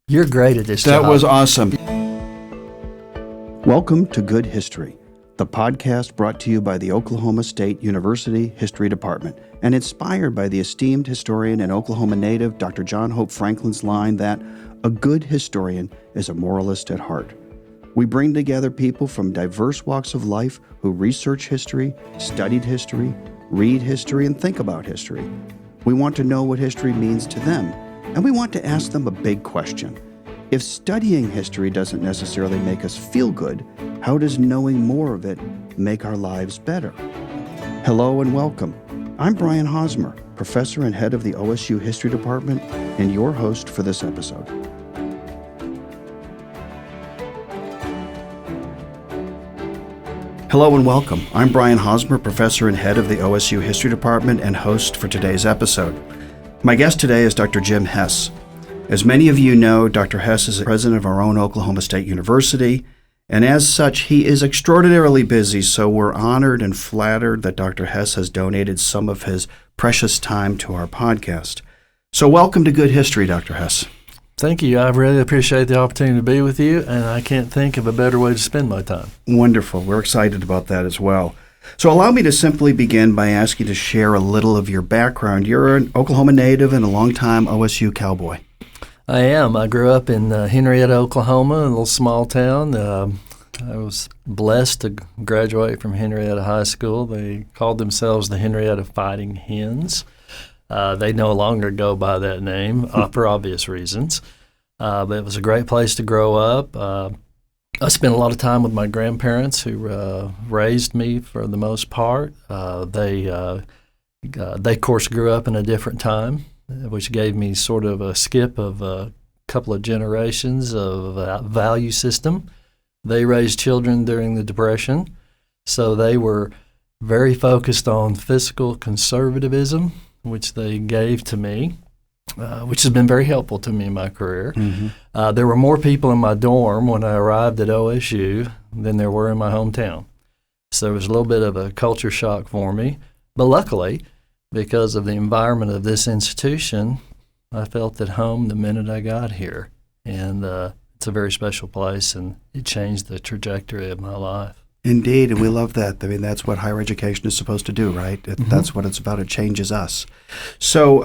You're great at this job. That was awesome. Welcome to Good History, the podcast brought to you by the Oklahoma State University History Department and inspired by the esteemed historian and Oklahoma native Dr. John Hope Franklin's line that a good historian is a moralist at heart. We bring together people from diverse walks of life who research history, studied history, read history, and think about history. We want to know what history means to them, and we want to ask them a big question. If studying history doesn't necessarily make us feel good, how does knowing more of it make our lives better? Hello and welcome. I'm Brian Hosmer, professor and head of the OSU History Department, and your host for this episode. Hello and welcome. I'm Brian Hosmer, professor and head of the OSU History Department and host for today's episode. My guest today is Dr. Jim Hess. As many of you know, Dr. Hess is the president of our own Oklahoma State University, and as such, he is extraordinarily busy, so we're honored and flattered that Dr. Hess has donated some of his precious time to our podcast. So welcome to Good History, Dr. Hess. Thank you. I really appreciate the opportunity to be with you, and I can't think of a better way to spend my time. Wonderful. We're excited about that as well. So allow me to simply begin by asking you to share a little of your background. You're an Oklahoma native and a longtime OSU cowboy. I am. I grew up in Henrietta, Oklahoma, a little small town. I was blessed to graduate from Henrietta High School. They called themselves the Henrietta Fighting Hens. They no longer go by that name for obvious reasons. But it was a great place to grow up. I spent a lot of time with my grandparents who raised me for the most part. They of course, grew up in a different time, which gave me sort of a skip of a couple of generations of value system. They raised children during the Depression, so they were very focused on fiscal conservatism, which they gave to me, which has been very helpful to me in my career. Mm-hmm. There were more people in my dorm when I arrived at OSU than there were in my hometown. So there was a little bit of a culture shock for me. But luckily, because of the environment of this institution, I felt at home the minute I got here. And it's a very special place, and it changed the trajectory of my life. Indeed, and we love that. I mean, that's what higher education is supposed to do, right? Mm-hmm. That's what it's about. It changes us. So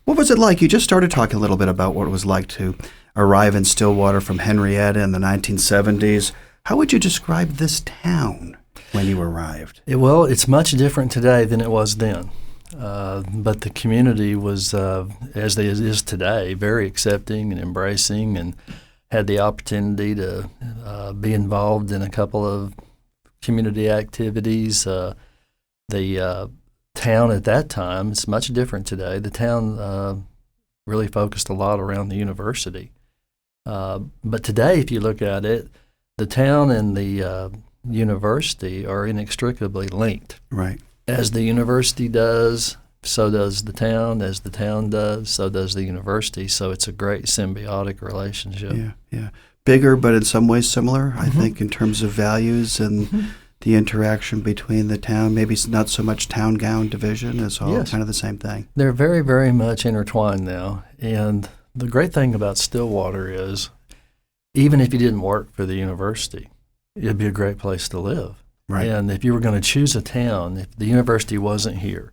what was it like? You just started talking a little bit about what it was like to arrive in Stillwater from Henrietta in the 1970s. How would you describe this town when you arrived? Well, it's much different today than it was then. But the community was, as it is today, very accepting and embracing, and had the opportunity to be involved in a couple of community activities. The town at that time, it's much different today. The town really focused a lot around the university. But today, if you look at it, the town and the university are inextricably linked. Right. As the university does, so does the town. As the town does, so does the university. So it's a great symbiotic relationship. Yeah. Bigger, but in some ways similar, Mm-hmm. I think, in terms of values and the interaction between the town. Maybe it's not so much town-gown division. It's all kind of the same thing. They're very, very much intertwined now. And the great thing about Stillwater is, even if you didn't work for the university, it'd be a great place to live. Right. And if you were going to choose a town, if the university wasn't here,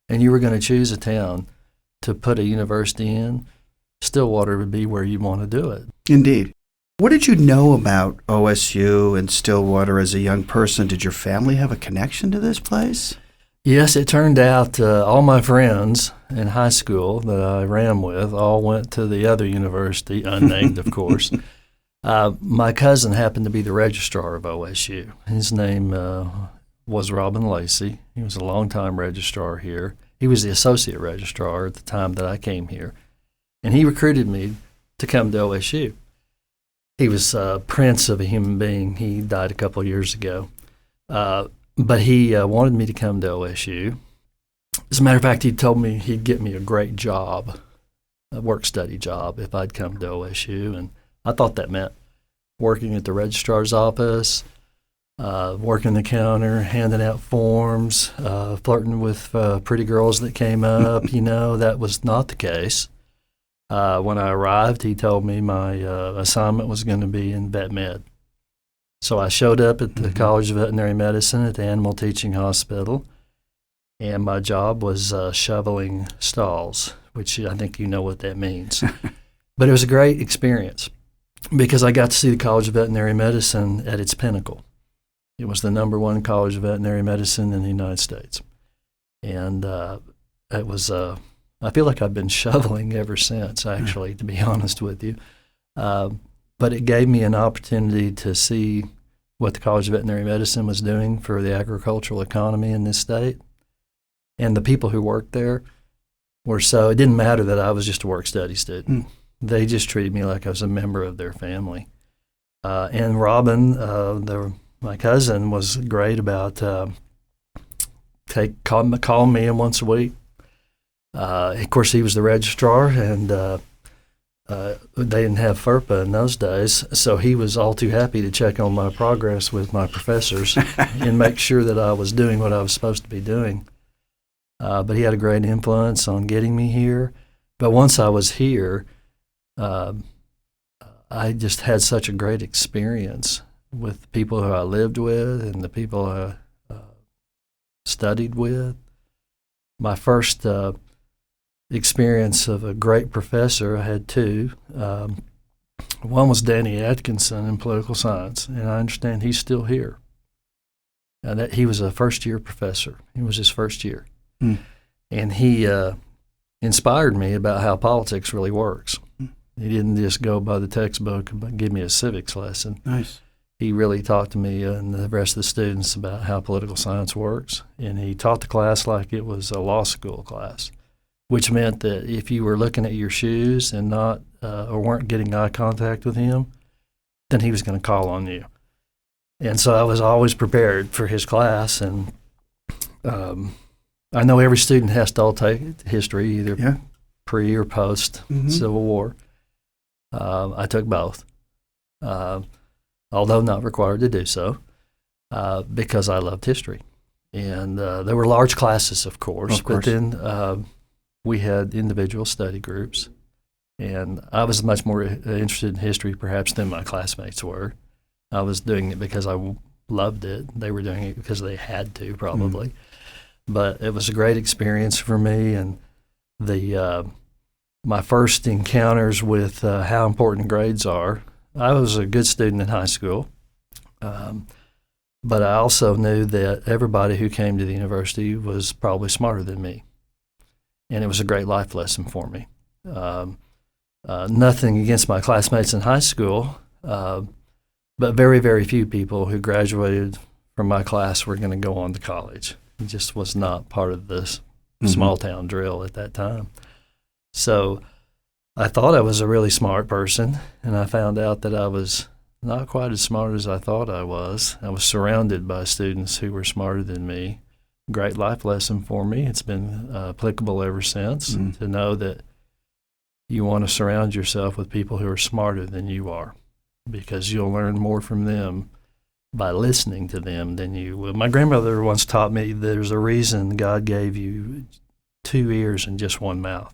and you were going to choose a town to put a university in, Stillwater would be where you want to do it. Indeed. What did you know about OSU and Stillwater as a young person? Did your family have a connection to this place? Yes, it turned out all my friends in high school that I ran with all went to the other university, unnamed, of course. My cousin happened to be the registrar of OSU. His name was Robin Lacey. He was a longtime registrar here. He was the associate registrar at the time that I came here. And he recruited me to come to OSU. He was a prince of a human being. He died a couple of years ago. But he wanted me to come to OSU. As a matter of fact, he told me he'd get me a great job, a work-study job, if I'd come to OSU. And I thought that meant working at the registrar's office, working the counter, handing out forms, flirting with pretty girls that came up. That was not the case. When I arrived, he told me my assignment was going to be in vet med. So I showed up at the College of Veterinary Medicine at the Animal Teaching Hospital, and my job was shoveling stalls, which I think you know what that means. But it was a great experience because I got to see the College of Veterinary Medicine at its pinnacle. It was the #1 college of veterinary medicine in the United States. And it was, I feel like I've been shoveling ever since, actually, to be honest with you. But it gave me an opportunity to see what the College of Veterinary Medicine was doing for the agricultural economy in this state. And the people who worked there were it didn't matter that I was just a work-study student. They just treated me like I was a member of their family. And Robin, my cousin, was great about calling me in once a week. Of course, he was the registrar, and they didn't have FERPA in those days, so he was all too happy to check on my progress with my professors and make sure that I was doing what I was supposed to be doing. But he had a great influence on getting me here. But once I was here, I just had such a great experience with the people who I lived with and the people I studied with. My first experience of a great professor, I had two. One was Danny Atkinson in political science, and I understand he's still here. That he was a first-year professor. It was his first year. And he inspired me about how politics really works. He didn't just go by the textbook and give me a civics lesson. Nice. He really talked to me and the rest of the students about how political science works, and he taught the class like it was a law school class, which meant that if you were looking at your shoes and not or weren't getting eye contact with him, then he was going to call on you. And so I was always prepared for his class, and I know every student has to all take history, either pre or post Civil War. I took both, although not required to do so, because I loved history. And there were large classes, of course. But then we had individual study groups, and I was much more interested in history perhaps than my classmates were. I was doing it because I loved it. They were doing it because they had to, probably. But it was a great experience for me, and my first encounters with how important grades are. I was a good student in high school, but I also knew that everybody who came to the university was probably smarter than me, and it was a great life lesson for me. Nothing against my classmates in high school, but very, very few people who graduated from my class were going to go on to college. It just was not part of this small town drill at that time. So I thought I was a really smart person, and I found out that I was not quite as smart as I thought I was. I was surrounded by students who were smarter than me. Great life lesson for me. It's been applicable ever since to know that you want to surround yourself with people who are smarter than you are, because you'll learn more from them by listening to them than you will. My grandmother once taught me there's a reason God gave you 2 ears and just 1 mouth.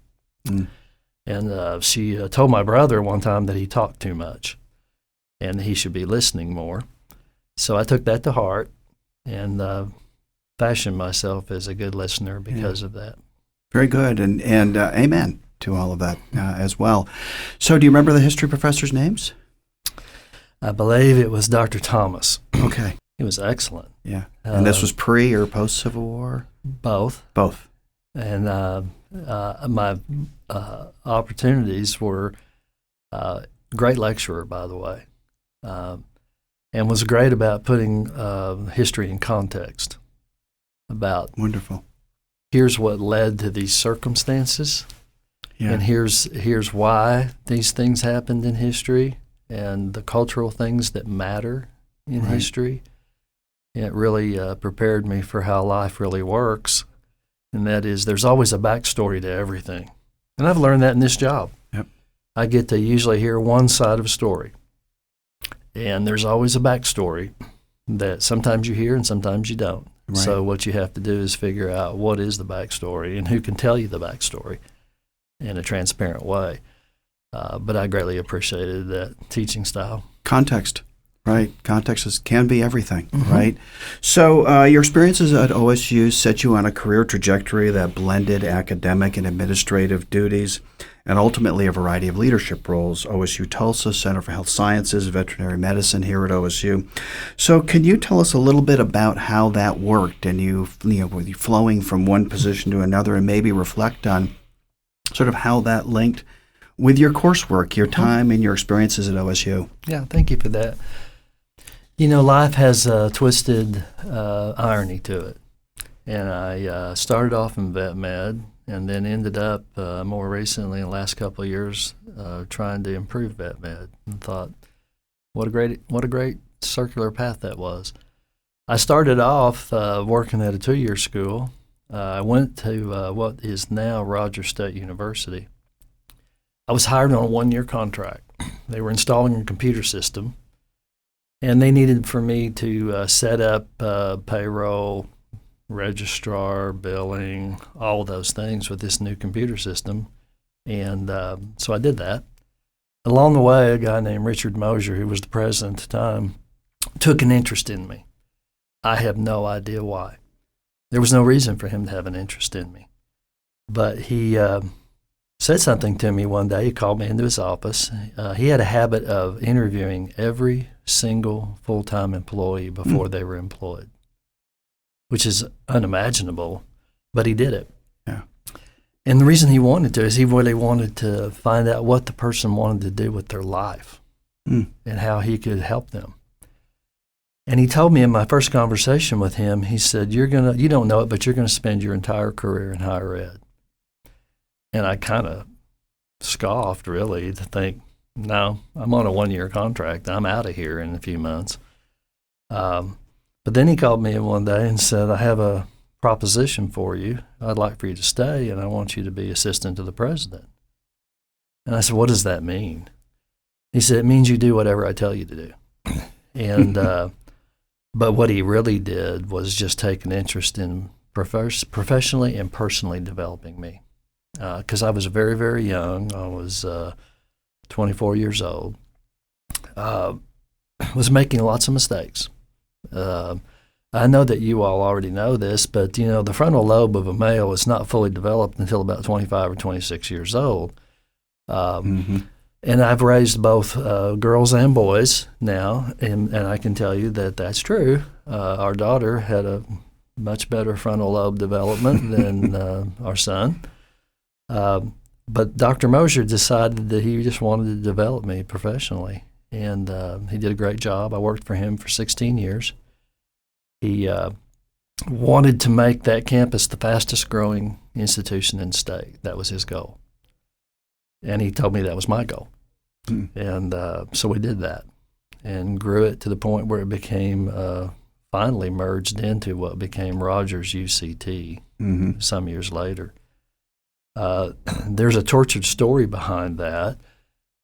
And she told my brother one time that he talked too much and he should be listening more. So I took that to heart and fashioned myself as a good listener because of that. Very good, and amen to all of that as well. So do you remember the history professors' names? I believe it was Dr. Thomas. Okay. He was excellent. Yeah. And this was pre or post-Civil War? Both. Both. And my opportunities were great lecturer, by the way, and was great about putting history in context. About wonderful. Here's what led to these circumstances, and here's why these things happened in history, and the cultural things that matter in history. And it really prepared me for how life really works. And that is, there's always a backstory to everything. And I've learned that in this job. Yep. I get to usually hear one side of a story. And there's always a backstory that sometimes you hear and sometimes you don't. Right. So what you have to do is figure out what is the backstory and who can tell you the backstory in a transparent way. but I greatly appreciated that teaching style. Context, right? Can be everything, right? So your experiences at OSU set you on a career trajectory that blended academic and administrative duties, and ultimately a variety of leadership roles. OSU Tulsa, Center for Health Sciences, Veterinary Medicine here at OSU. So can you tell us a little bit about how that worked, and with you flowing from one position to another, and maybe reflect on sort of how that linked with your coursework, your time, and your experiences at OSU? Yeah, thank you for that. Life has a twisted irony to it. And I started off in vet med, and then ended up more recently in the last couple of years trying to improve vet med, and thought, what a great circular path that was. I started off working at a 2-year school. I went to what is now Rogers State University. I was hired on a 1-year contract. They were installing a computer system, and they needed for me to set up payroll, registrar, billing, all of those things with this new computer system. And so I did that. Along the way, a guy named Richard Mosier, who was the president at the time, took an interest in me. I have no idea why. There was no reason for him to have an interest in me. But he said something to me one day. He called me into his office. He had a habit of interviewing every single full-time employee before they were employed, which is unimaginable, but he did it. Yeah. And the reason he wanted to is he really wanted to find out what the person wanted to do with their life and how he could help them. And he told me in my first conversation with him, he said, you don't know it, but you're going to spend your entire career in higher ed. And I kind of scoffed, really, to think, no, I'm on a 1-year contract. I'm out of here in a few months. But then he called me one day and said, I have a proposition for you. I'd like for you to stay, and I want you to be assistant to the president. And I said, what does that mean? He said, it means you do whatever I tell you to do. And but what he really did was just take an interest in professionally and personally developing me. Because I was very, very young. I was 24 years old. Was making lots of mistakes. I know that you all already know this, but the frontal lobe of a male is not fully developed until about 25 or 26 years old. And I've raised both girls and boys now, and I can tell you that that's true. Our daughter had a much better frontal lobe development than our son. But Dr. Mosier decided that he just wanted to develop me professionally, and he did a great job. I worked for him for 16 years. He wanted to make that campus the fastest growing institution in the state. That was his goal. And he told me that was my goal. And so we did that and grew it to the point where it became finally merged into what became Rogers UCT some years later. There's a tortured story behind that.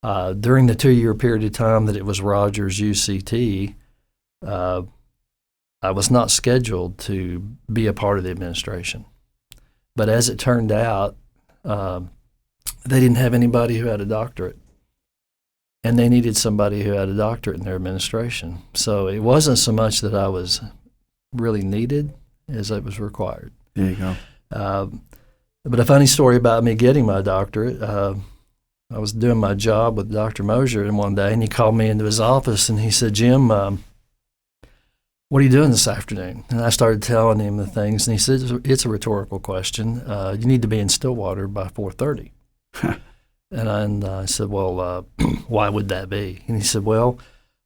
During the 2-year period of time that it was Rogers UCT, I was not scheduled to be a part of the administration. But as it turned out, they didn't have anybody who had a doctorate. And they needed somebody who had a doctorate in their administration. So it wasn't so much that I was really needed as it was required. There you go. But a funny story about me getting my doctorate, I was doing my job with Dr. Mosier one day, and he called me into his office, and he said, Jim, what are you doing this afternoon? And I started telling him the things, and he said, it's a rhetorical question. You need to be in Stillwater by 4:30. And I said, well, why would that be? And he said, well,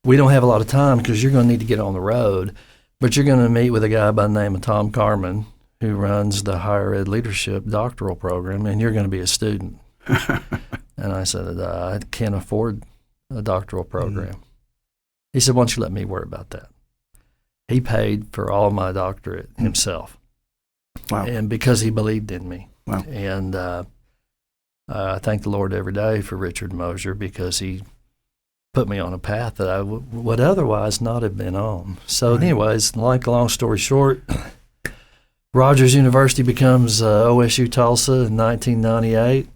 we don't have a lot of time because you're going to need to get on the road, but you're going to meet with a guy by the name of Tom Carmen, who runs the higher ed leadership doctoral program, and you're going to be a student. And I said, I can't afford a doctoral program. He said, why don't you let me worry about that? He paid for all of my doctorate himself. Wow. And because he believed in me. Wow. And I thank the Lord every day for Richard Mosier because he put me on a path that I would otherwise not have been on. So anyways, long story short, Rogers University becomes OSU Tulsa in 1998.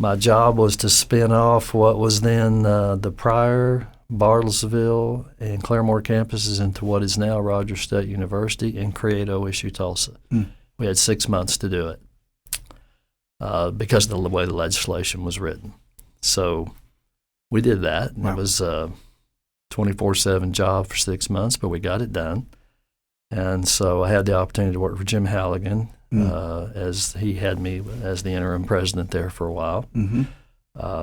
My job was to spin off what was then the Pryor, Bartlesville, and Claremore campuses into what is now Rogers State University and create OSU Tulsa. We had 6 months to do it because of the way the legislation was written. So we did that. And It was a 24/7 job for 6 months, but we got it done. And so I had the opportunity to work for Jim Halligan as he had me as the interim president there for a while.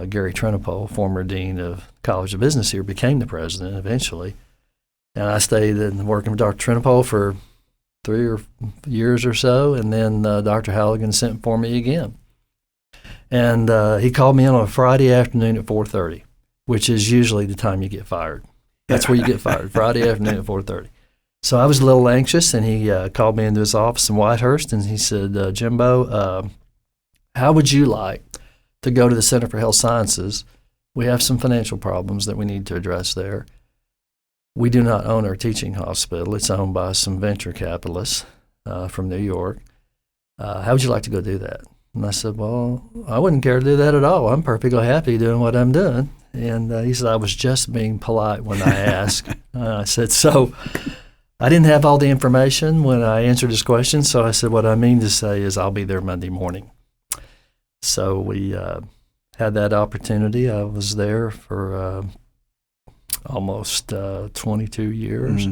Gary Trenopole, former dean of College of Business here, became the president eventually. And I stayed working with Dr. Trenopole for 3 years or so, and then Dr. Halligan sent for me again. And he called me in on a Friday afternoon at 4:30, which is usually the time you get fired. That's where you get fired, Friday afternoon at 4:30. So I was a little anxious, and he called me into his office in Whitehurst, and he said, Jimbo, how would you like to go to the Center for Health Sciences? We have some financial problems that we need to address there. We do not own our teaching hospital. It's owned by some venture capitalists from New York. How would you like to go do that? And I said, well, I wouldn't care to do that at all. I'm perfectly happy doing what I'm doing. And he said, I was just being polite when I asked. I said, so I didn't have all the information when I answered his question, so I said, what I mean to say is I'll be there Monday morning. So we had that opportunity. I was there for almost 22 years.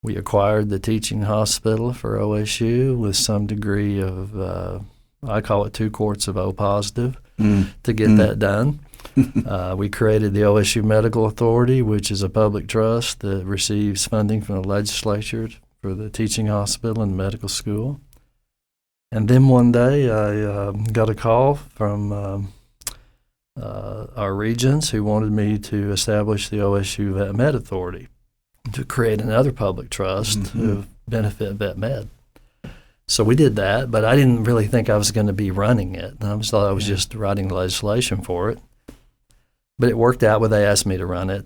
We acquired the teaching hospital for OSU with some degree of, I call it 2 quarts of O positive to get that done. We created the OSU Medical Authority, which is a public trust that receives funding from the legislature for the teaching hospital and medical school. And then one day I got a call from our regents who wanted me to establish the OSU Vet Med Authority to create another public trust to benefit vet med. So we did that, but I didn't really think I was going to be running it. I thought I was just writing legislation for it. But it worked out where they asked me to run it,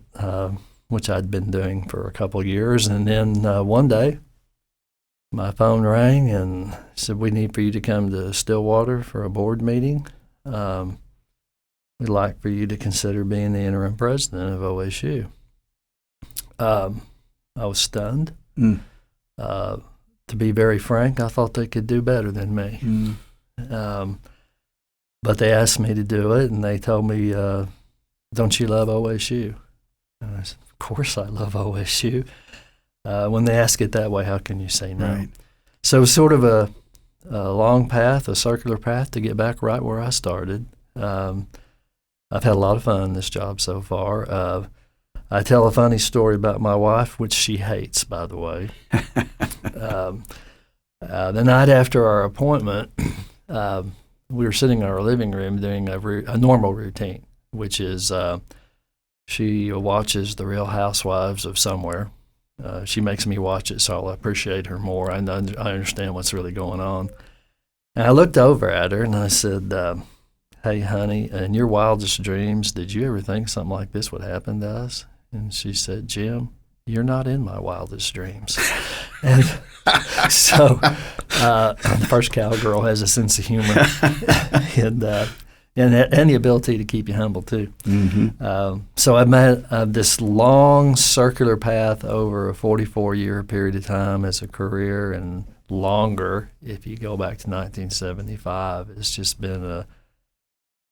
which I'd been doing for a couple of years. And then one day, my phone rang and said, we need for you to come to Stillwater for a board meeting. We'd like for you to consider being the interim president of OSU. I was stunned. To be very frank, I thought they could do better than me. But they asked me to do it, and they told me, don't you love OSU? And I said, of course I love OSU. When they ask it that way, how can you say no? Right. So it was sort of a long path, a circular path to get back right where I started. I've had a lot of fun in this job so far. I tell a funny story about my wife, which she hates, by the way. The night after our appointment, we were sitting in our living room doing a normal routine, which is she watches The Real Housewives of somewhere. She makes me watch it, so I'll appreciate her more. I understand what's really going on. And I looked over at her and I said, hey, honey, in your wildest dreams, did you ever think something like this would happen to us? And she said, Jim, you're not in my wildest dreams. And so the first cowgirl has a sense of humor and the ability to keep you humble, too. So I've had this long circular path over a 44-year period of time as a career, and longer if you go back to 1975. It's just been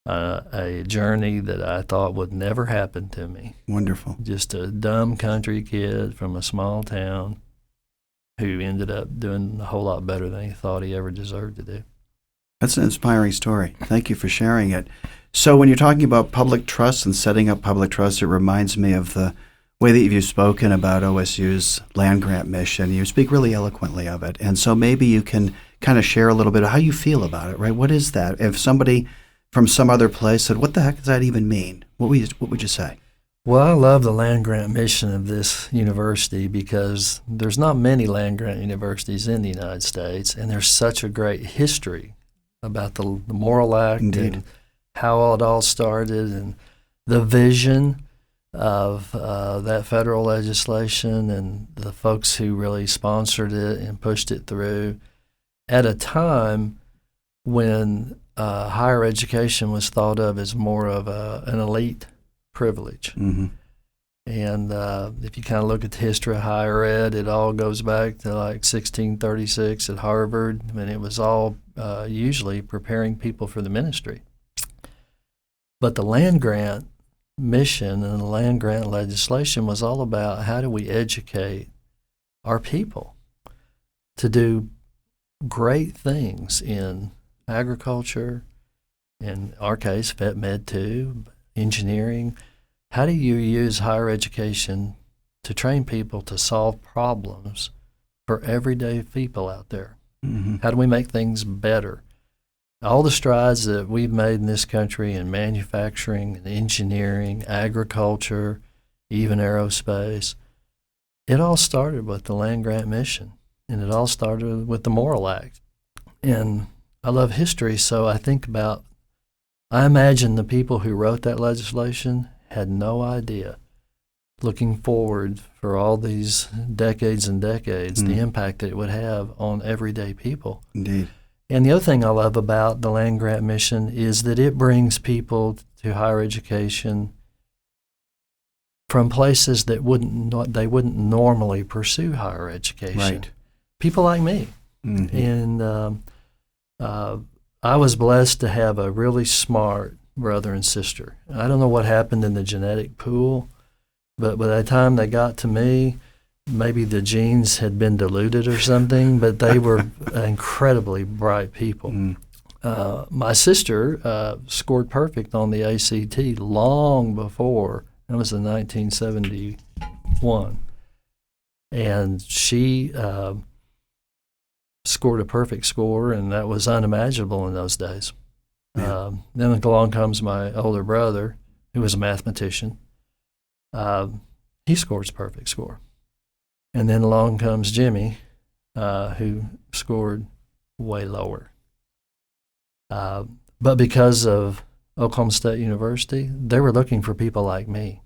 a journey that I thought would never happen to me. Wonderful. Just a dumb country kid from a small town who ended up doing a whole lot better than he thought he ever deserved to do. That's an inspiring story. Thank you for sharing it. So when you're talking about public trust and setting up public trust, it reminds me of the way that you've spoken about OSU's land grant mission. You speak really eloquently of it. And so maybe you can kind of share a little bit of how you feel about it, right? What is that? If somebody from some other place said, what the heck does that even mean? What would you say? Well, I love the land grant mission of this university because there's not many land grant universities in the United States, and there's such a great history about the Moral Act. Indeed. And how it all started and the vision of that federal legislation and the folks who really sponsored it and pushed it through at a time when higher education was thought of as more of an elite privilege. Mm-hmm. And if you kind of look at the history of higher ed, it all goes back to like 1636 at Harvard, and it was all usually preparing people for the ministry. But the land grant mission and the land grant legislation was all about how do we educate our people to do great things in agriculture, in our case, vet med too, engineering. How do you use higher education to train people to solve problems for everyday people out there? Mm-hmm. How do we make things better? All the strides that we've made in this country in manufacturing and engineering, agriculture, even aerospace, it all started with the land grant mission, and it all started with the Morrill Act. And I love history, so I imagine the people who wrote that legislation had no idea, looking forward for all these decades and decades, the impact that it would have on everyday people. Indeed. And the other thing I love about the land grant mission is that it brings people to higher education from places that they wouldn't normally pursue higher education. Right. People like me. Mm-hmm. And I was blessed to have a really smart brother and sister. I don't know what happened in the genetic pool, but by the time they got to me, maybe the genes had been diluted or something, but they were incredibly bright people. My sister scored perfect on the ACT long before. That was in 1971. And she scored a perfect score, and that was unimaginable in those days. Yeah. Then along comes my older brother, who was a mathematician. He scores a perfect score. And then along comes Jimmy, who scored way lower. But because of Oklahoma State University, they were looking for people like me,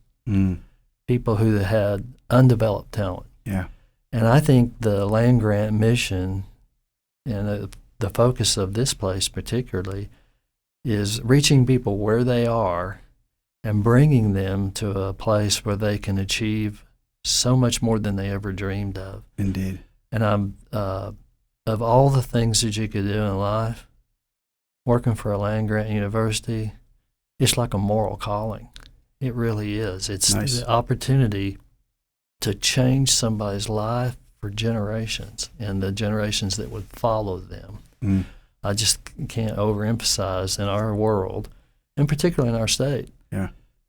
people who had undeveloped talent. Yeah. And I think the land grant mission and the focus of this place particularly is reaching people where they are and bringing them to a place where they can achieve so much more than they ever dreamed of. Indeed. And of all the things that you could do in life, working for a land grant university, it's like a moral calling. It really is. It's nice. The opportunity to change somebody's life for generations and the generations that would follow them. I just can't overemphasize in our world, and particularly in our state,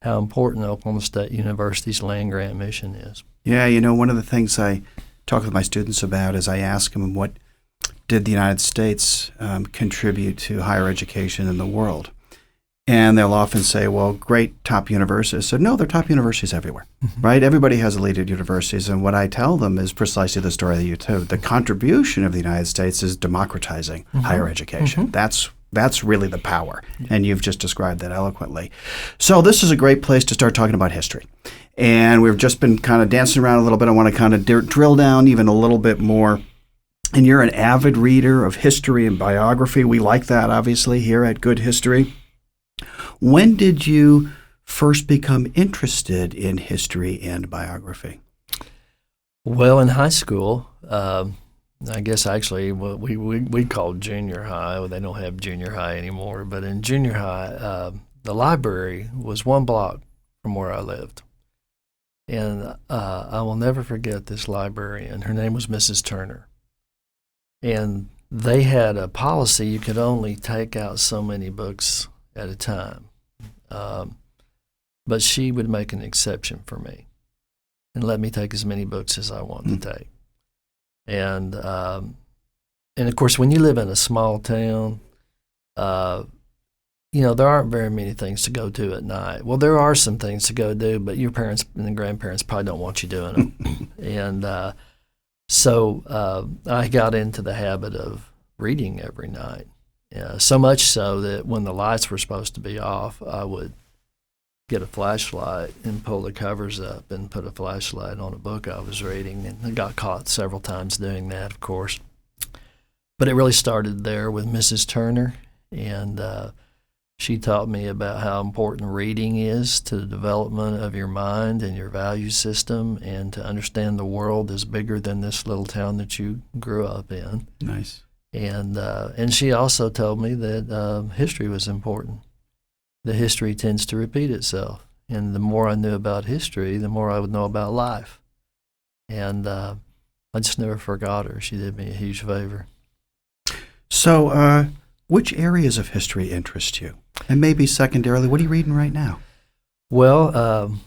how important Oklahoma State University's land grant mission is. Yeah, one of the things I talk with my students about is I ask them what did the United States contribute to higher education in the world? And they'll often say, well, great top universities. So no, there are top universities everywhere, right? Everybody has elite universities. And what I tell them is precisely the story that you told. The contribution of the United States is democratizing higher education. That's really the power. And you've just described that eloquently. So this is a great place to start talking about history. And we've just been kind of dancing around a little bit. I want to kind of drill down even a little bit more. And you're an avid reader of history and biography. We like that, obviously, here at Good History. When did you first become interested in history and biography? Well, in high school, I guess actually what we called junior high. Well, they don't have junior high anymore, but in junior high, the library was one block from where I lived. And I will never forget this librarian. Her name was Mrs. Turner. And they had a policy you could only take out so many books at a time. But she would make an exception for me and let me take as many books as I want to take. And of course, when you live in a small town, there aren't very many things to go to at night. Well, there are some things to go do, but your parents and grandparents probably don't want you doing them. And so I got into the habit of reading every night. So much so that when the lights were supposed to be off, I would get a flashlight and pull the covers up and put a flashlight on a book I was reading. And I got caught several times doing that, of course. But it really started there with Mrs. Turner. And she taught me about how important reading is to the development of your mind and your value system, and to understand the world is bigger than this little town that you grew up in. Nice. And she also told me that history was important. The history tends to repeat itself. And the more I knew about history, the more I would know about life. And I just never forgot her. She did me a huge favor. So, which areas of history interest you? And maybe secondarily, what are you reading right now? Well,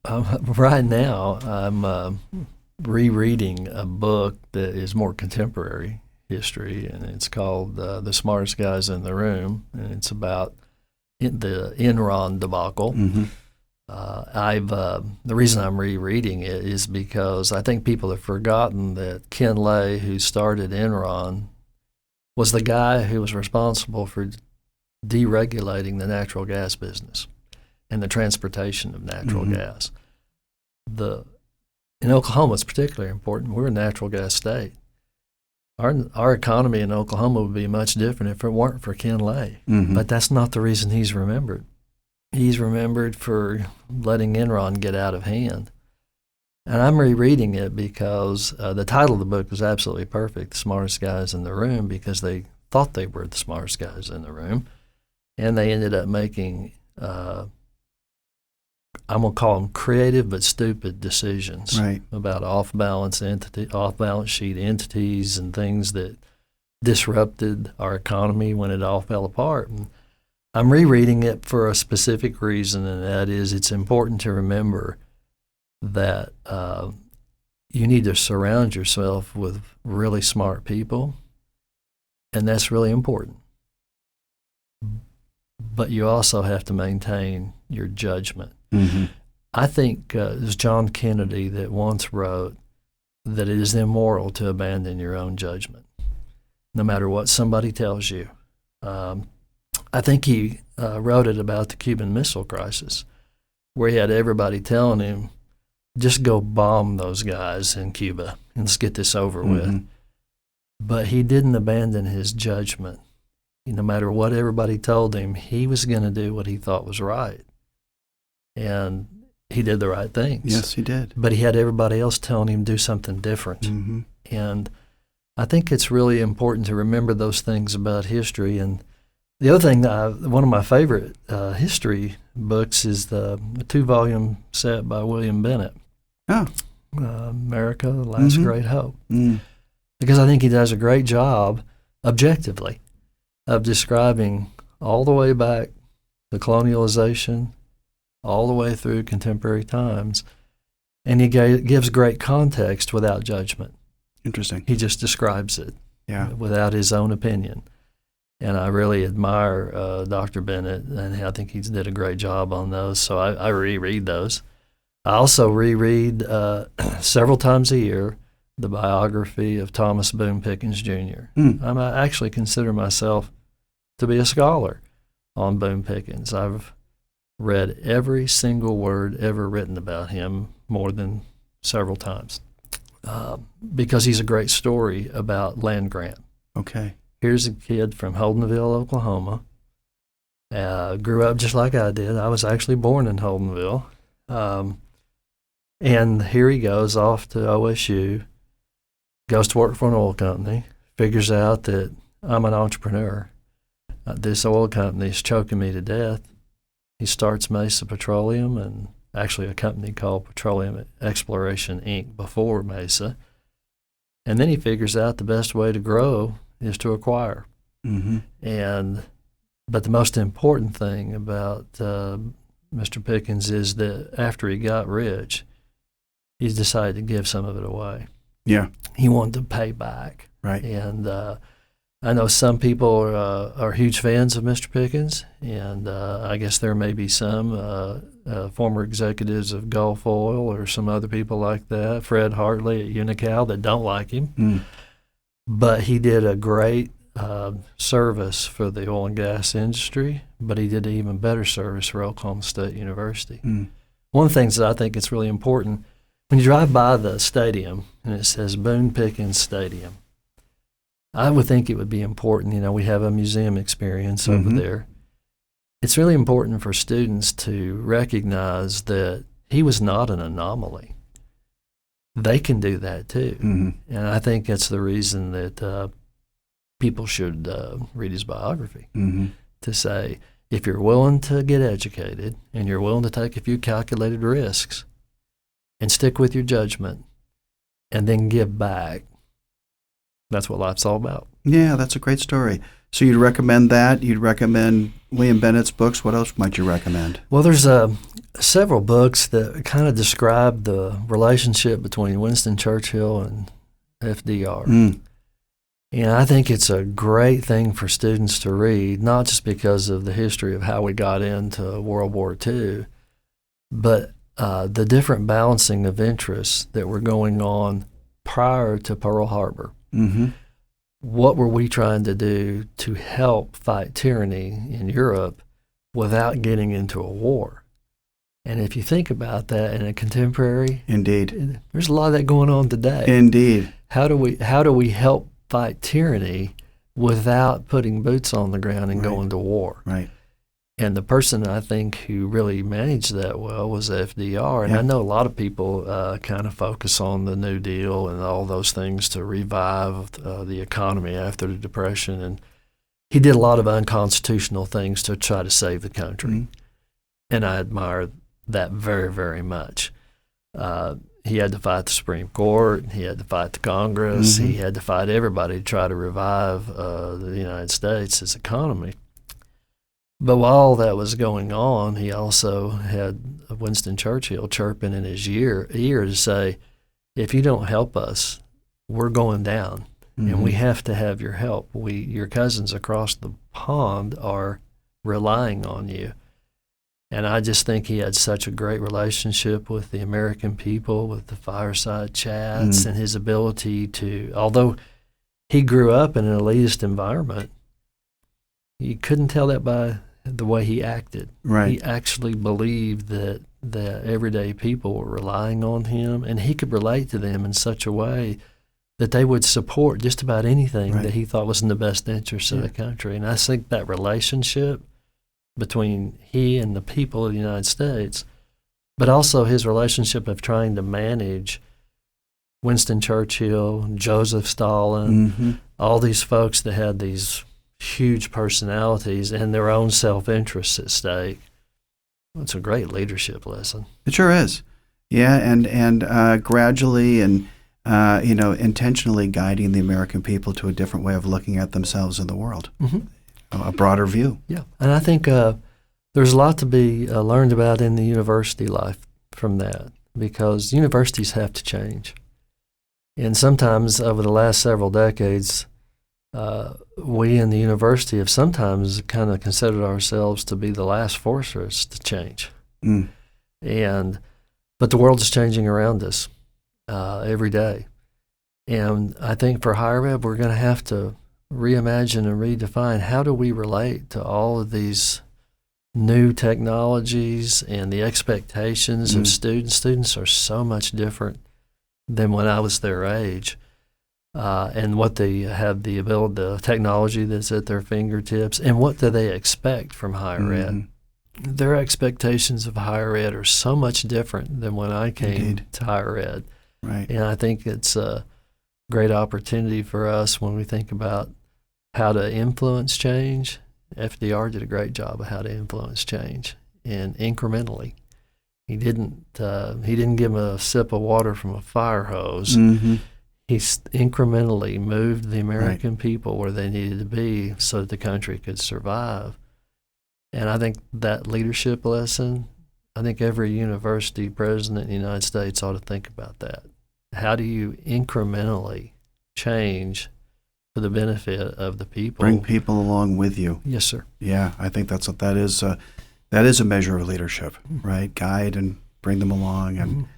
right now I'm rereading a book that is more contemporary history, and it's called The Smartest Guys in the Room, and it's about the Enron debacle. Mm-hmm. The reason I'm rereading it is because I think people have forgotten that Ken Lay, who started Enron, was the guy who was responsible for deregulating the natural gas business and the transportation of natural gas. In Oklahoma, it's particularly important. We're a natural gas state. Our economy in Oklahoma would be much different if it weren't for Ken Lay. Mm-hmm. But that's not the reason he's remembered. He's remembered for letting Enron get out of hand. And I'm rereading it because the title of the book was absolutely perfect, The Smartest Guys in the Room, because they thought they were the smartest guys in the room. And they ended up making, I'm going to call them creative but stupid decisions about off-balance sheet entities and things that disrupted our economy when it all fell apart. And I'm rereading it for a specific reason, and that is it's important to remember that you need to surround yourself with really smart people, and that's really important. But you also have to maintain your judgment. Mm-hmm. I think it was John Kennedy that once wrote that it is immoral to abandon your own judgment, no matter what somebody tells you. I think he wrote it about the Cuban Missile Crisis, where he had everybody telling him, just go bomb those guys in Cuba and let's get this over with. But he didn't abandon his judgment. No matter what everybody told him, he was going to do what he thought was right. And he did the right things. Yes, he did. But he had everybody else telling him to do something different. Mm-hmm. And I think it's really important to remember those things about history. And the other thing, one of my favorite history books is the 2-volume set by William Bennett, America, The Last Great Hope. Because I think he does a great job, objectively, of describing all the way back the colonialization, all the way through contemporary times, and he gives great context without judgment. Interesting. He just describes it without his own opinion. And I really admire Dr. Bennett, and I think he did a great job on those, so I reread those. I also reread several times a year the biography of Thomas Boone Pickens, Jr. I actually consider myself to be a scholar on Boone Pickens. I've read every single word ever written about him more than several times because he's a great story about land grant. Okay. Here's a kid from Holdenville, Oklahoma, grew up just like I did. I was actually born in Holdenville. And here he goes off to OSU, goes to work for an oil company, figures out that I'm an entrepreneur. This oil company is choking me to death. He starts Mesa Petroleum, and actually a company called Petroleum Exploration, Inc. before Mesa. And then he figures out the best way to grow is to acquire. But the most important thing about Mr. Pickens is that after he got rich, he's decided to give some of it away. Yeah. He wanted to pay back. Right. And I know some people are huge fans of Mr. Pickens, and I guess there may be some former executives of Gulf Oil or some other people like that, Fred Hartley at Unocal, that don't like him. But he did a great service for the oil and gas industry, but he did an even better service for Oklahoma State University. One of the things that I think is really important, when you drive by the stadium and it says Boone Pickens Stadium, I would think it would be important. We have a museum experience over Mm-hmm. there. It's really important for students to recognize that he was not an anomaly. They can do that too. Mm-hmm. And I think that's the reason that people should read his biography, Mm-hmm. to say, if you're willing to get educated and you're willing to take a few calculated risks and stick with your judgment and then give back, that's what life's all about. Yeah, that's a great story. So you'd recommend that? You'd recommend William Bennett's books? What else might you recommend? Well, there's several books that kind of describe the relationship between Winston Churchill and FDR. Mm. And I think it's a great thing for students to read, not just because of the history of how we got into World War II, but the different balancing of interests that were going on prior to Pearl Harbor. Mm-hmm. What were we trying to do to help fight tyranny in Europe without getting into a war? And if you think about that in a contemporary, Indeed. there's a lot of that going on today. Indeed. How do we help fight tyranny without putting boots on the ground and Right. going to war? Right. And the person I think who really managed that well was FDR. And Yeah. I know a lot of people kind of focus on the New Deal and all those things to revive the economy after the Depression. And he did a lot of unconstitutional things to try to save the country. Mhm. And I admire that very, very much. He had to fight the Supreme Court. He had to fight the Congress. Mhm. He had to fight everybody to try to revive the United States' economy. But while all that was going on, he also had Winston Churchill chirping in his ear to say, if you don't help us, we're going down, and we have to have your help. Your cousins across the pond are relying on you. And I just think he had such a great relationship with the American people, with the fireside chats, and his ability to, although he grew up in an elitist environment, you couldn't tell that by the way he acted. Right. He actually believed that everyday people were relying on him, and he could relate to them in such a way that they would support just about anything Right. that he thought was in the best interest of the country. And I think that relationship between he and the people of the United States, but also his relationship of trying to manage Winston Churchill, Joseph Stalin, Mm-hmm. all these folks that had these huge personalities and their own self-interests at stake. It's a great leadership lesson. It sure is. Yeah, and gradually and intentionally guiding the American people to a different way of looking at themselves in the world, a broader view. Yeah, and I think there's a lot to be learned about in the university life from that, because universities have to change. And sometimes over the last several decades, we in the university have sometimes kind of considered ourselves to be the last forces to change. Mm. But the world is changing around us every day. And I think for higher ed, we're going to have to reimagine and redefine how do we relate to all of these new technologies and the expectations of students. Students are so much different than when I was their age. And what they have the ability, the technology that's at their fingertips, and what do they expect from higher ed? Their expectations of higher ed are so much different than when I came to higher ed. Right. And I think it's a great opportunity for us when we think about how to influence change. FDR did a great job of how to influence change, and incrementally. He didn't give them a sip of water from a fire hose. Mm-hmm. He incrementally moved the American people where they needed to be so that the country could survive. And I think that leadership lesson, I think every university president in the United States ought to think about that. How do you incrementally change for the benefit of the people? Bring people along with you. Yes, sir. Yeah, I think that is a measure of leadership, right? Guide and bring them along, and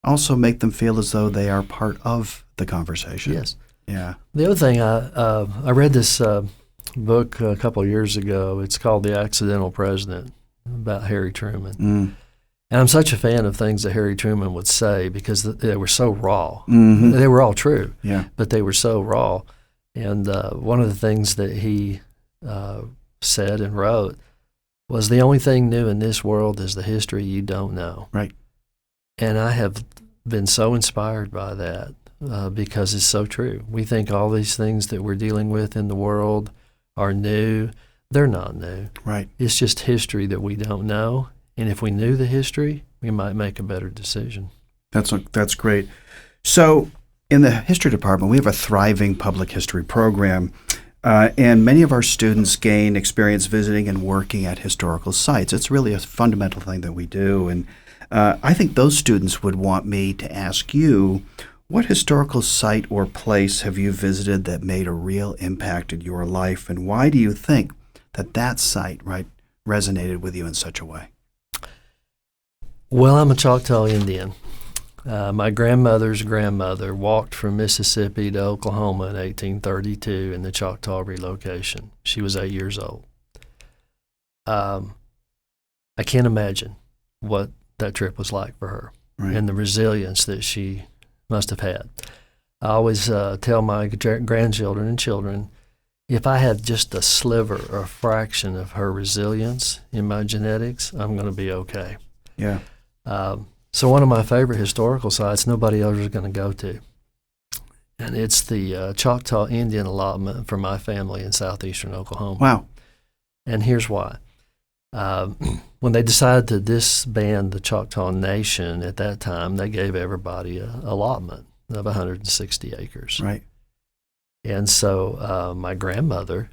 also make them feel as though they are part of the conversation. Yes. Yeah. The other thing, I read this book a couple of years ago. It's called The Accidental President, about Harry Truman. And I'm such a fan of things that Harry Truman would say because they were so raw. Mm-hmm. They were all true, Yeah. but they were so raw. And one of the things that he said and wrote was, the only thing new in this world is the history you don't know. Right. And I have been so inspired by that because it's so true. We think all these things that we're dealing with in the world are new. They're not new. Right. It's just history that we don't know. And if we knew the history, we might make a better decision. That's great. So in the history department, we have a thriving public history program, and many of our students gain experience visiting and working at historical sites. It's really a fundamental thing that we do. And I think those students would want me to ask you, what historical site or place have you visited that made a real impact in your life, and why do you think that site, right, resonated with you in such a way? Well, I'm a Choctaw Indian. My grandmother's grandmother walked from Mississippi to Oklahoma in 1832 in the Choctaw relocation. She was 8 years old. I can't imagine what that trip was like for her, right, and the resilience that she must have had. I always tell my grandchildren and children, if I had just a sliver or a fraction of her resilience in my genetics, I'm going to be okay. Yeah. So one of my favorite historical sites nobody else is going to go to, and it's the Choctaw Indian allotment for my family in southeastern Oklahoma. Wow. And here's why. When they decided to disband the Choctaw Nation at that time, they gave everybody an allotment of 160 acres. Right. And so my grandmother,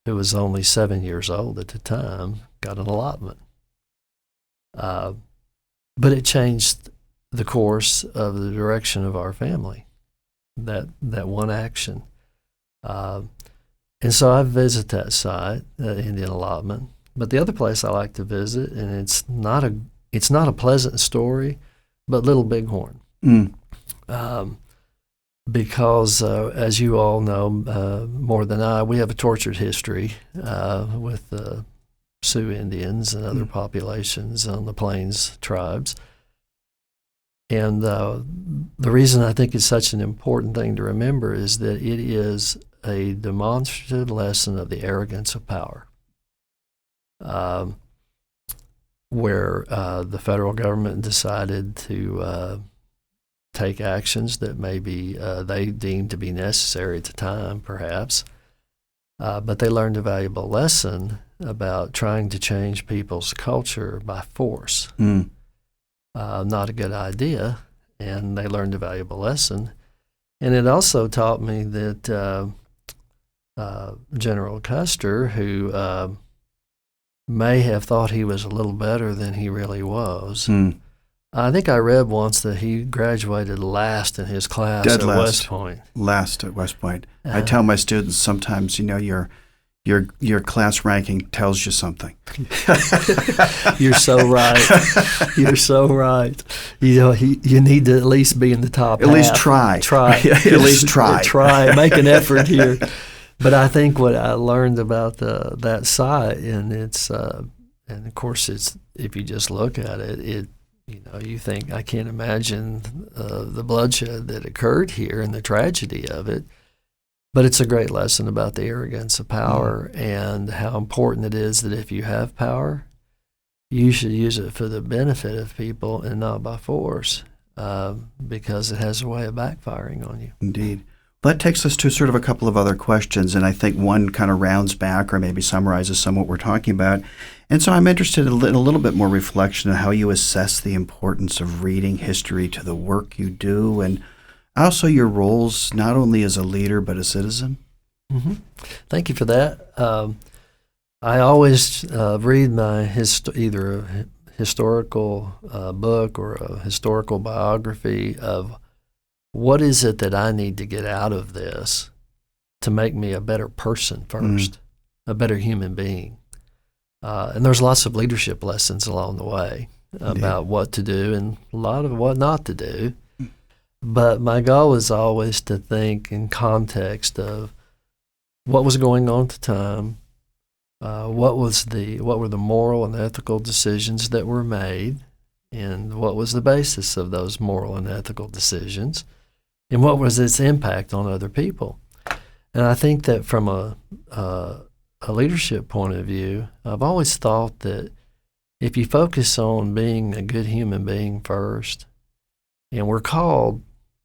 who was only 7 years old at the time, got an allotment. But it changed the course of the direction of our family, that one action. And so I visit that site, the Indian allotment. But the other place I like to visit, and it's not a pleasant story, but Little Bighorn. Because as you all know more than I, we have a tortured history with the Sioux Indians and other populations on the Plains tribes. And the reason I think it's such an important thing to remember is that it is a demonstrative lesson of the arrogance of power, where the federal government decided to take actions that maybe they deemed to be necessary at the time, perhaps, but they learned a valuable lesson about trying to change people's culture by force. Not a good idea, and they learned a valuable lesson. And it also taught me that General Custer, who may have thought he was a little better than he really was, I think I read once that he graduated last in his class at West Point. Last at West Point. I tell my students sometimes, your class ranking tells you something. You're so right. You're so right. You need to at least be in the top half. At least try. At least try. Try. Make an effort here. But I think what I learned about that site, and it's and of course it's, if you just look at it, you think, I can't imagine the bloodshed that occurred here and the tragedy of it. But it's a great lesson about the arrogance of power and how important it is that if you have power, you should use it for the benefit of people and not by force, because it has a way of backfiring on you. Indeed. Well, that takes us to sort of a couple of other questions, and I think one kind of rounds back or maybe summarizes some of what we're talking about. And so I'm interested in a little bit more reflection on how you assess the importance of reading history to the work you do, and also your roles not only as a leader but a citizen. Mm-hmm. Thank you for that. I always read my either a historical book or a historical biography of what is it that I need to get out of this to make me a better person first, a better human being. And there's lots of leadership lessons along the way about what to do and a lot of what not to do. But my goal is always to think in context of what was going on at the time, what were the moral and ethical decisions that were made, and what was the basis of those moral and ethical decisions, and what was its impact on other people. And I think that from a leadership point of view, I've always thought that if you focus on being a good human being first, and we're called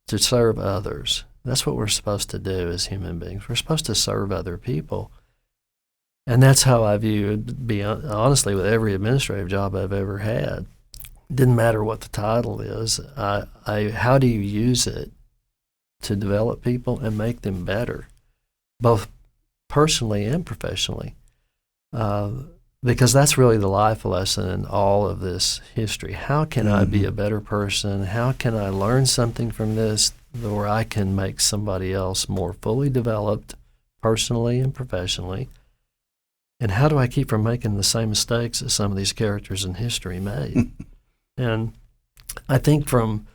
to serve others, that's what we're supposed to do as human beings. We're supposed to serve other people. And that's how I view it, be honestly, with every administrative job I've ever had. Didn't matter what the title is. How do you use it to develop people and make them better, both personally and professionally? Because that's really the life lesson in all of this history. How can I be a better person? How can I learn something from this where I can make somebody else more fully developed personally and professionally? And how do I keep from making the same mistakes that some of these characters in history made? And I think from,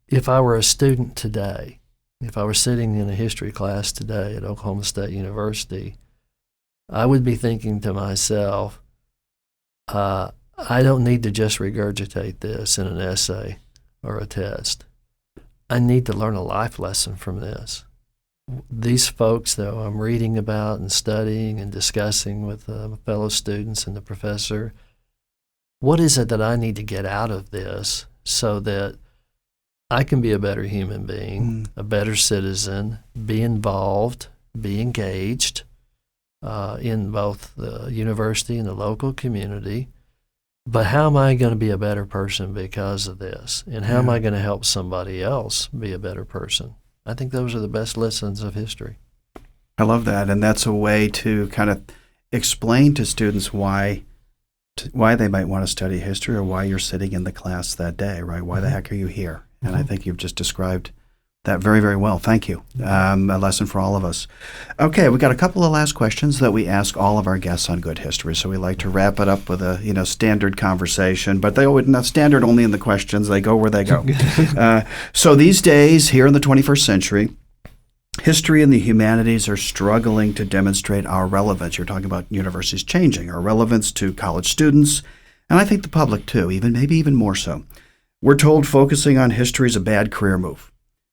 if I were a student today, if I were sitting in a history class today at Oklahoma State University, I would be thinking to myself, I don't need to just regurgitate this in an essay or a test. I need to learn a life lesson from this. These folks that I'm reading about and studying and discussing with fellow students and the professor, what is it that I need to get out of this so that I can be a better human being, a better citizen, be involved, be engaged in both the university and the local community? But how am I going to be a better person because of this? And how am I going to help somebody else be a better person? I think those are the best lessons of history. I love that. And that's a way to kind of explain to students why they might want to study history or why you're sitting in the class that day, right? Why the heck are you here? And I think you've just described that very, very well. Thank you. A lesson for all of us. Okay, we got a couple of last questions that we ask all of our guests on Good History. So we like to wrap it up with a standard conversation, but they always not standard only in the questions. They go where they go. So these days, here in the 21st century, history and the humanities are struggling to demonstrate our relevance. You're talking about universities changing, our relevance to college students, and I think the public too, maybe even more so. We're told focusing on history is a bad career move.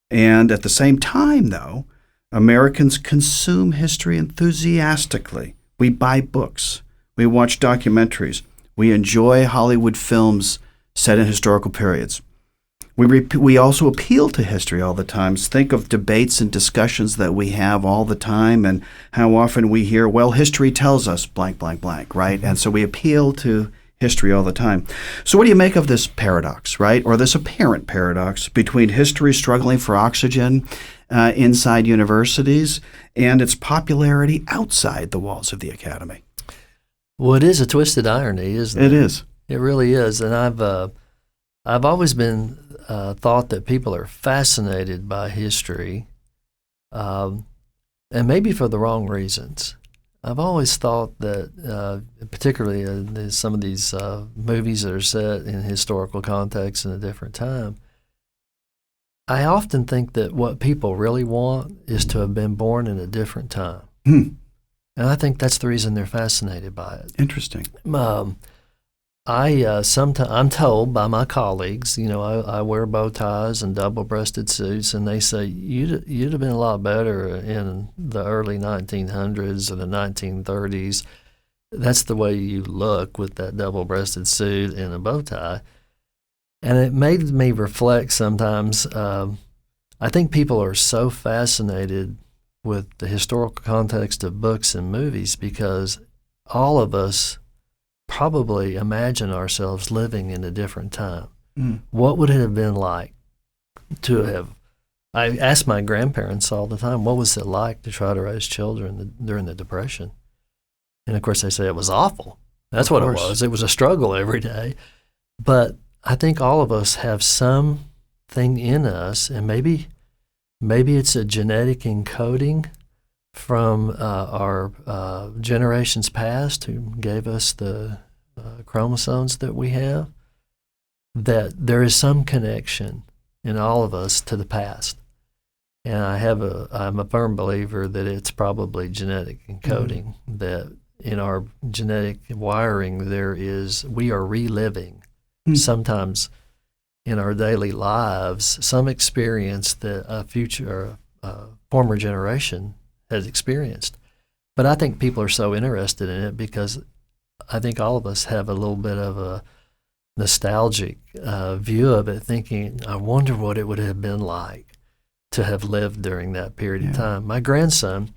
And at the same time, though, Americans consume history enthusiastically. We buy books. We watch documentaries. We enjoy Hollywood films set in historical periods. We also appeal to history all the time. Think of debates and discussions that we have all the time and how often we hear, well, history tells us blank, blank, blank, right? And so we appeal to history all the time. So what do you make of this paradox, right? Or this apparent paradox between history struggling for oxygen inside universities and its popularity outside the walls of the academy? Well, it is a twisted irony, isn't it? It is. It really is. And I've always been thought that people are fascinated by history, and maybe for the wrong reasons. I've always thought that, particularly in some of these movies that are set in historical context in a different time, I often think that what people really want is to have been born in a different time. And I think that's the reason they're fascinated by it. Interesting. I'm told by my colleagues, I wear bow ties and double-breasted suits, and they say, you'd have been a lot better in the early 1900s or the 1930s. That's the way you look with that double-breasted suit and a bow tie. And it made me reflect sometimes. I think people are so fascinated with the historical context of books and movies because all of us probably imagine ourselves living in a different time. What would it have been like to have? I ask my grandparents all the time, what was it like to try to raise children during the Depression? And of course they say it was awful. That's what it was. It was a struggle every day. But I think all of us have something in us, and maybe it's a genetic encoding from our generations past who gave us the chromosomes that we have, that there is some connection in all of us to the past. And I'm a firm believer that it's probably genetic encoding, that in our genetic wiring we are reliving sometimes in our daily lives some experience that a former generation has experienced. But I think people are so interested in it because I think all of us have a little bit of a nostalgic view of it, thinking, I wonder what it would have been like to have lived during that period of time. My grandson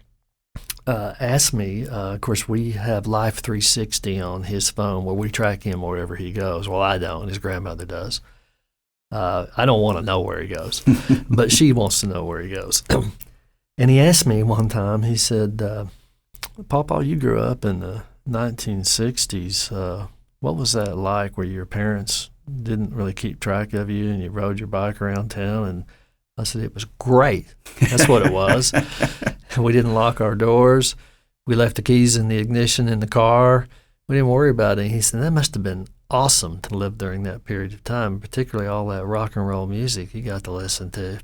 asked me, of course, we have Life 360 on his phone where we track him wherever he goes. Well, I don't. His grandmother does. I don't want to know where he goes, but she wants to know where he goes. And he asked me one time, he said, Papa, you grew up in the 1960s. What was that like where your parents didn't really keep track of you and you rode your bike around town? And I said, it was great. That's what it was. We didn't lock our doors. We left the keys in the ignition in the car. We didn't worry about it. He said, that must have been awesome to live during that period of time, particularly all that rock and roll music you got to listen to.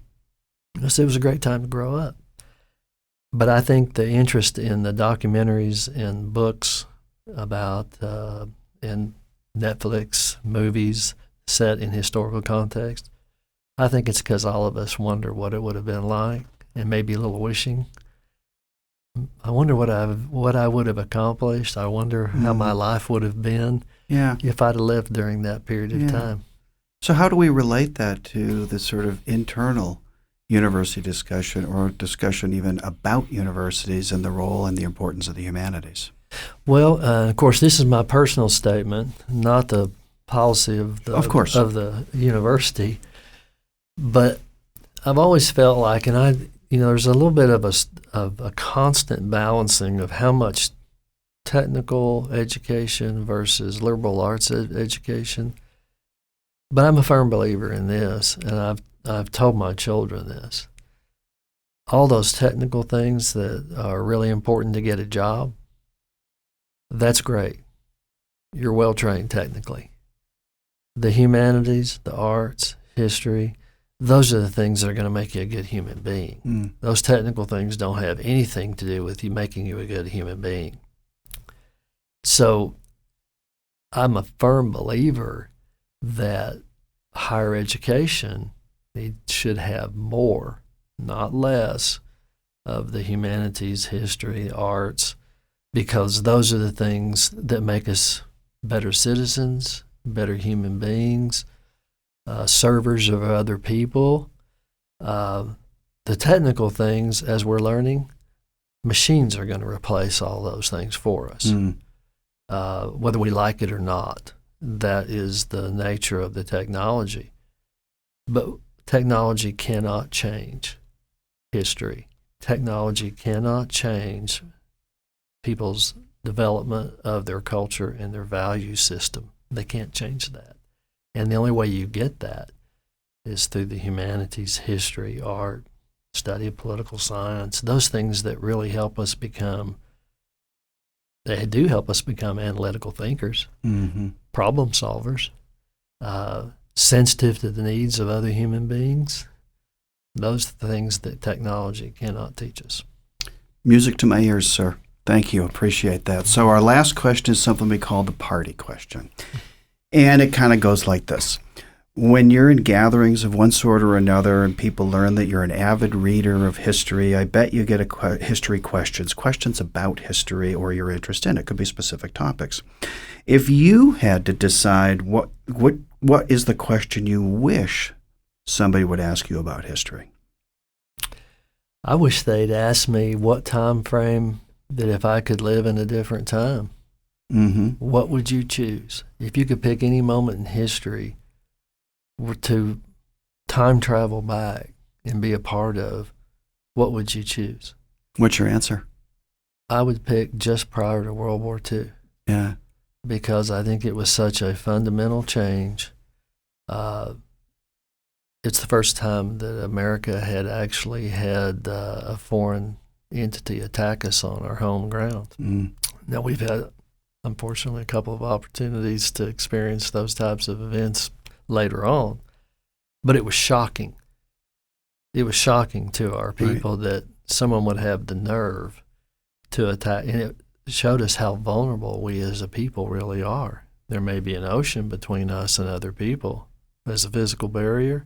I said, it was a great time to grow up. But I think the interest in the documentaries and books about and Netflix movies set in historical context, I think it's because all of us wonder what it would have been like, and maybe a little wishing. I wonder what I would have accomplished. I wonder how my life would have been if I'd have lived during that period of time. So how do we relate that to the sort of internal university discussion or discussion even about universities and the role and the importance of the humanities? Well, of course, this is my personal statement, not the policy of the university. But I've always felt like, and there's a little bit of a constant balancing of how much technical education versus liberal arts education. But I'm a firm believer in this, and I've told my children this. All those technical things that are really important to get a job, that's great. You're well trained technically. The humanities, the arts, history, those are the things that are going to make you a good human being. Those technical things don't have anything to do with you making you a good human being. So I'm a firm believer that higher education should have more, not less, of the humanities, history, arts, because those are the things that make us better citizens, better human beings, servers of other people. The technical things, as we're learning, machines are going to replace all those things for us, whether we like it or not. That is the nature of the technology. But technology cannot change history. Technology cannot change people's development of their culture and their value system. They can't change that. And the only way you get that is through the humanities, history, art, study of political science, those things that really help us become, they do help us become analytical thinkers, problem solvers, sensitive to the needs of other human beings. Those are the things that technology cannot teach us. Music to my ears, sir. Thank you. Appreciate that. So our last question is something we call the party question. And it kind of goes like this. When you're in gatherings of one sort or another and people learn that you're an avid reader of history, I bet you get history questions about history or your interest in it. It could be specific topics. If you had to decide what is the question you wish somebody would ask you about history? I wish they'd ask me what time frame that if I could live in a different time, what would you choose? If you could pick any moment in history to time travel back and be a part of, what would you choose? What's your answer? I would pick just prior to World War II. Yeah. Because I think it was such a fundamental change. It's the first time that America had actually had a foreign entity attack us on our home ground. Now, we've had, unfortunately, a couple of opportunities to experience those types of events later on, but it was shocking. It was shocking to our people that someone would have the nerve to attack, and it showed us how vulnerable we as a people really are. There may be an ocean between us and other people as a physical barrier.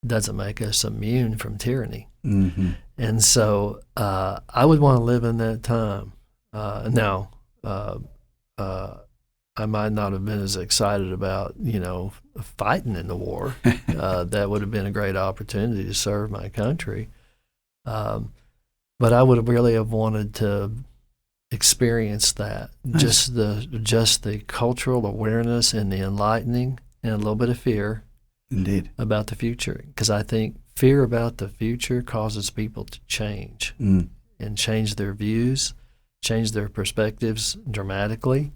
Doesn't make us immune from tyranny. And so I would want to live in that time. Now, I might not have been as excited about, fighting in the war. That would have been a great opportunity to serve my country. But I would have really have wanted to experience that. Nice. Just the cultural awareness and the enlightening and a little bit of fear. Indeed. About the future. Because I think fear about the future causes people to change and change their views, change their perspectives dramatically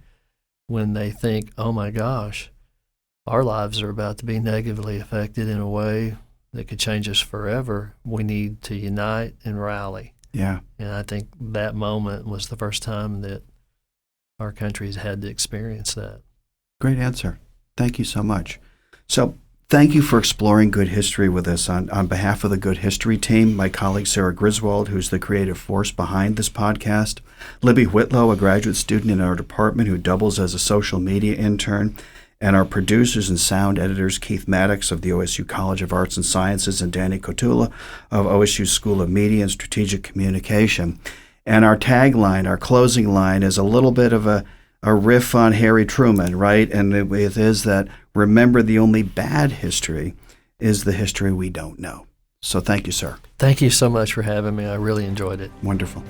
when they think, oh my gosh, our lives are about to be negatively affected in a way that could change us forever. We need to unite and rally. Yeah. And I think that moment was the first time that our country's had to experience that. Great answer. Thank you so much. So thank you for exploring good history with us. On behalf of the Good History team, my colleague Sarah Griswold, who's the creative force behind this podcast, Libby Whitlow, a graduate student in our department who doubles as a social media intern, and our producers and sound editors, Keith Maddox of the OSU College of Arts and Sciences and Danny Kotula of OSU School of Media and Strategic Communication. And our tagline, our closing line, is a little bit of a riff on Harry Truman, right? And it is that, remember, the only bad history is the history we don't know. So thank you, sir. Thank you so much for having me. I really enjoyed it. Wonderful.